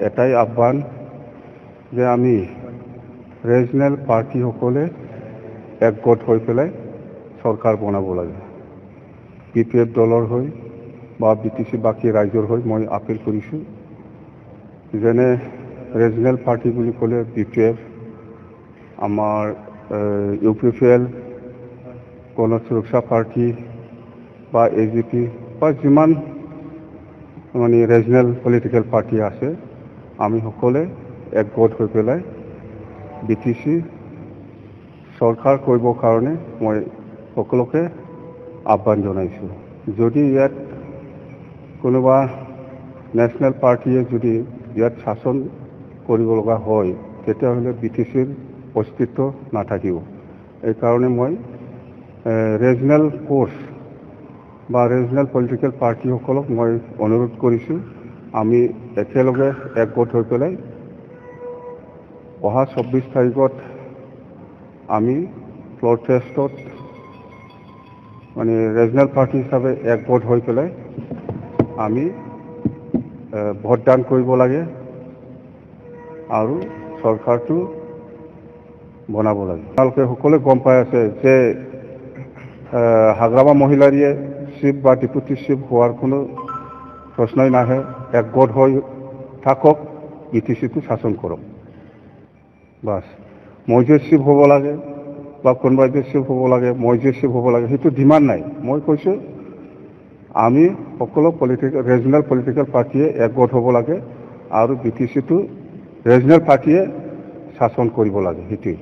এটাই আহ্বান যে আমি ৰিজনাল পাৰ্টি সকলে একগোট হৈ পেলাই চৰকাৰ বনাব লাগে। বিপিএফ দলৰ হৈ বা বিটিসি বাকী ৰাইজৰ হৈ মই আপিল কৰিছোঁ যেনে ৰিজনাল পাৰ্টি বুলি ক'লে বিপিএফ, আমাৰ ইউপিপিএল, গণ সুৰক্ষা পাৰ্টি বা এজিপি বা যিমান মানে ৰিজনাল পলিটিক্যাল পাৰ্টি আছে আমি সকলে একগোট হৈ পেলাই বিটিসি চৰকাৰ কৰিবৰ কাৰণে মই সকলোকে আহ্বান জনাইছোঁ। যদি ইয়াত কোনোবা নেশ্যনেল পাৰ্টিয়ে যদি ইয়াত শাসন কৰিব লগা হয় তেতিয়াহ'লে বিটিসিৰ অস্তিত্ব নাথাকিব। এই কাৰণে মই ৰিজনাল ফ'ৰ্চ বা ৰিজনাল পলিটিক্যাল পাৰ্টিসকলক মই অনুৰোধ কৰিছোঁ আমি একেলগে একগোট হৈ পেলাই অহা 24 তাৰিখত আমি ফ্লোৰ টেষ্টত মানে ৰিজনাল পাৰ্টি হিচাপে একগোট হৈ পেলাই আমি ভোটদান কৰিব লাগে আৰু চৰকাৰটো বনাব লাগে। আপোনালোকে সকলোৱে গম পাই আছে যে হাগ্ৰামা মহিলাৰীয়ে চিফ বা ডেপুটি চিফ হোৱাৰ কোনো প্ৰশ্নই নাহে। একগোট হৈ থাকক, বিটিসিটো শাসন কৰক। বাস মই যে চিফ হ'ব লাগে বা কোনোবাই যে চিফ হ'ব লাগে, মই যে চিফ হ'ব লাগে সেইটো ডিমাণ্ড নাই। মই কৈছোঁ আমি সকলো ৰিজনাল পলিটিক্যাল পাৰ্টিয়ে একগোট হ'ব লাগে আৰু বিটিসিটো ৰিজনাল পাৰ্টিয়ে শাসন কৰিব লাগে। সেইটোৱেই।